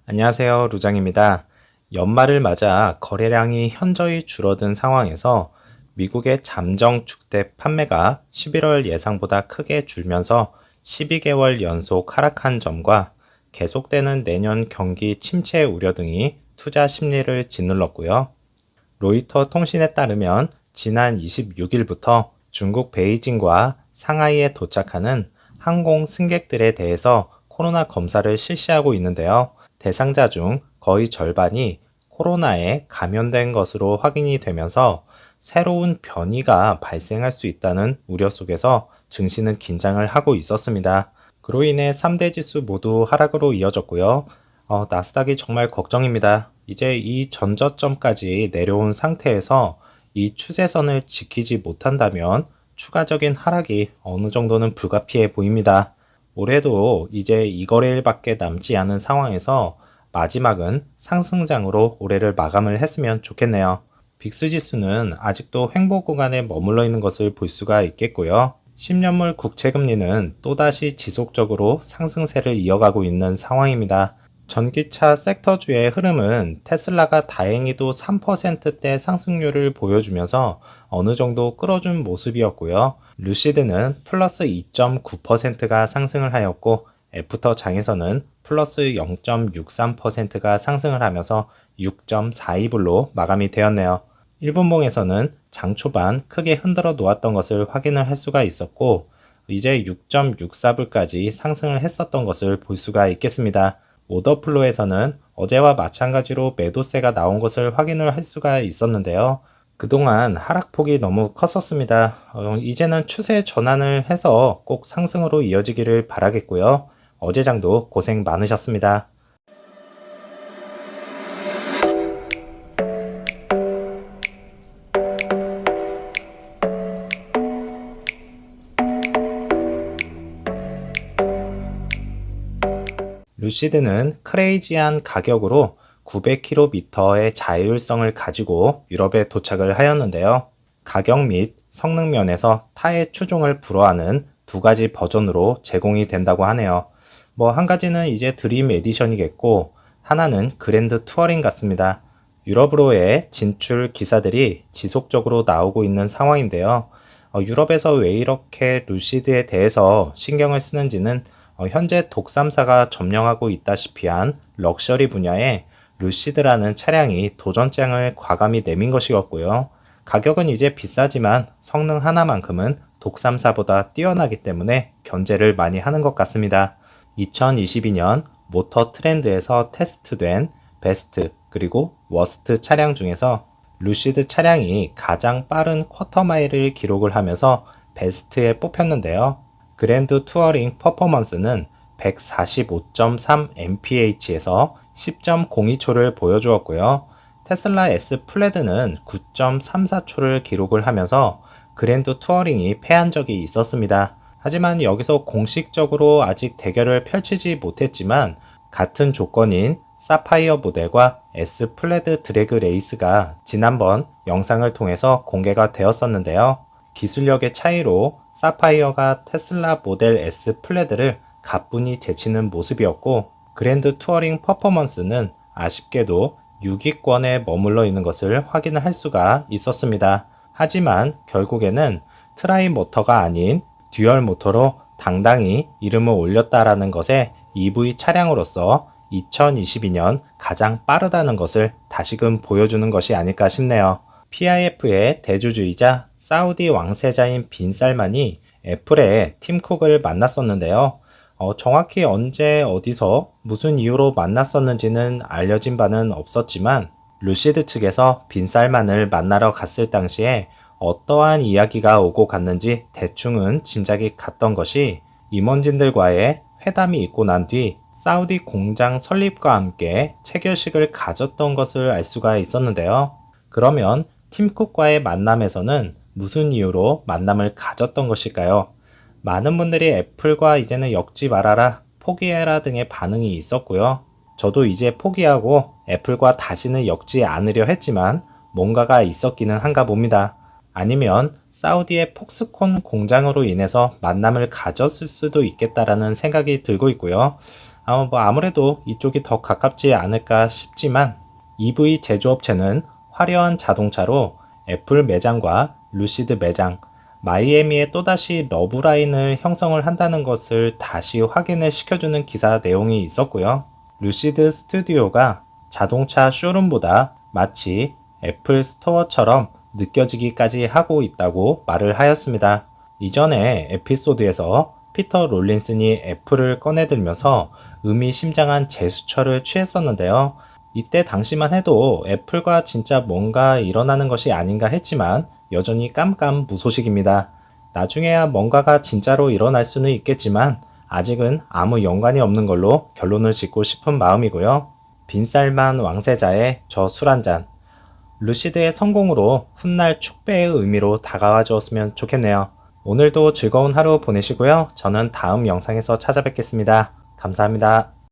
안녕하세요, 루장입니다. 연말을 맞아 거래량이 현저히 줄어든 상황에서 미국의 잠정 주택 판매가 11월 예상보다 크게 줄면서 12개월 연속 하락한 점과 계속되는 내년 경기 침체 우려 등이 투자 심리를 짓눌렀고요. 로이터 통신에 따르면 지난 26일부터 중국 베이징과 상하이에 도착하는 항공 승객들에 대해서 코로나 검사를 실시하고 있는데요. 대상자 중 거의 절반이 코로나에 감염된 것으로 확인이 되면서 새로운 변이가 발생할 수 있다는 우려 속에서 증시는 긴장을 하고 있었습니다. 그로 인해 3대 지수 모두 하락으로 이어졌고요. 나스닥이 정말 걱정입니다. 이제 이 전저점까지 내려온 상태에서 이 추세선을 지키지 못한다면 추가적인 하락이 어느 정도는 불가피해 보입니다. 올해도 이제 2거래일밖에 남지 않은 상황에서 마지막은 상승장으로 올해를 마감을 했으면 좋겠네요. 빅스 지수는 아직도 횡보 구간에 머물러 있는 것을 볼 수가 있겠고요. 10년물 국채금리는 또다시 지속적으로 상승세를 이어가고 있는 상황입니다. 전기차 섹터주의 흐름은 테슬라가 다행히도 3%대 상승률을 보여주면서 어느 정도 끌어준 모습이었고요. 루시드는 플러스 2.9%가 상승을 하였고 애프터 장에서는 플러스 0.63%가 상승을 하면서 6.42불로 마감이 되었네요. 1분봉에서는 장 초반 크게 흔들어 놓았던 것을 확인을 할 수가 있었고 이제 6.64불까지 상승을 했었던 것을 볼 수가 있겠습니다. 오더플로에서는 어제와 마찬가지로 매도세가 나온 것을 확인을 할 수가 있었는데요. 그동안 하락폭이 너무 컸었습니다. 이제는 추세 전환을 해서 꼭 상승으로 이어지기를 바라겠고요. 어제 장도 고생 많으셨습니다. 루시드는 크레이지한 가격으로 900km의 자율성을 가지고 유럽에 도착을 하였는데요. 가격 및 성능 면에서 타의 추종을 불허하는 두 가지 버전으로 제공이 된다고 하네요. 한 가지는 이제 드림 에디션이겠고 하나는 그랜드 투어링 같습니다. 유럽으로의 진출 기사들이 지속적으로 나오고 있는 상황인데요. 유럽에서 왜 이렇게 루시드에 대해서 신경을 쓰는지는 현재 독삼사가 점령하고 있다시피 한 럭셔리 분야에 루시드라는 차량이 도전장을 과감히 내민 것이었고요. 가격은 이제 비싸지만 성능 하나만큼은 독삼사보다 뛰어나기 때문에 견제를 많이 하는 것 같습니다. 2022년 모터 트렌드에서 테스트된 베스트 그리고 워스트 차량 중에서 루시드 차량이 가장 빠른 쿼터마일을 기록을 하면서 베스트에 뽑혔는데요. 그랜드 투어링 퍼포먼스는 145.3mph에서 10.02초를 보여주었고요. 테슬라 S 플레드는 9.34초를 기록을 하면서 그랜드 투어링이 패한 적이 있었습니다. 하지만 여기서 공식적으로 아직 대결을 펼치지 못했지만 같은 조건인 사파이어 모델과 S 플레드 드래그 레이스가 지난번 영상을 통해서 공개가 되었었는데요. 기술력의 차이로 사파이어가 테슬라 모델 S 플레드를 가뿐히 제치는 모습이었고 그랜드 투어링 퍼포먼스는 아쉽게도 6위권에 머물러 있는 것을 확인을 할 수가 있었습니다. 하지만 결국에는 트라이 모터가 아닌 듀얼 모터로 당당히 이름을 올렸다라는 것에 EV 차량으로서 2022년 가장 빠르다는 것을 다시금 보여주는 것이 아닐까 싶네요. PIF의 대주주이자 사우디 왕세자인 빈 살만이 애플의 팀 쿡을 만났었는데요. 정확히 언제 어디서 무슨 이유로 만났었는지는 알려진 바는 없었지만 루시드 측에서 빈 살만을 만나러 갔을 당시에 어떠한 이야기가 오고 갔는지 대충은 짐작이 갔던 것이 임원진들과의 회담이 있고 난 뒤 사우디 공장 설립과 함께 체결식을 가졌던 것을 알 수가 있었는데요. 그러면 팀쿡과의 만남에서는 무슨 이유로 만남을 가졌던 것일까요? 많은 분들이 애플과 이제는 엮지 말아라, 포기해라 등의 반응이 있었고요. 저도 이제 포기하고 애플과 다시는 엮지 않으려 했지만 뭔가가 있었기는 한가 봅니다. 아니면 사우디의 폭스콘 공장으로 인해서 만남을 가졌을 수도 있겠다라는 생각이 들고 있고요. 아무래도 이쪽이 더 가깝지 않을까 싶지만 EV 제조업체는 화려한 자동차로 애플 매장과 루시드 매장, 마이애미에 또다시 러브라인을 형성을 한다는 것을 다시 확인을 시켜주는 기사 내용이 있었고요. 루시드 스튜디오가 자동차 쇼룸보다 마치 애플 스토어처럼 느껴지기까지 하고 있다고 말을 하였습니다. 이전에 에피소드에서 피터 롤린슨이 애플을 꺼내들면서 의미심장한 제스처를 취했었는데요. 이때 당시만 해도 애플과 진짜 뭔가 일어나는 것이 아닌가 했지만 여전히 깜깜무소식입니다. 나중에야 뭔가가 진짜로 일어날 수는 있겠지만 아직은 아무 연관이 없는 걸로 결론을 짓고 싶은 마음이고요. 빈살만 왕세자의 저 술 한잔. 루시드의 성공으로 훗날 축배의 의미로 다가와 주었으면 좋겠네요. 오늘도 즐거운 하루 보내시고요. 저는 다음 영상에서 찾아뵙겠습니다. 감사합니다.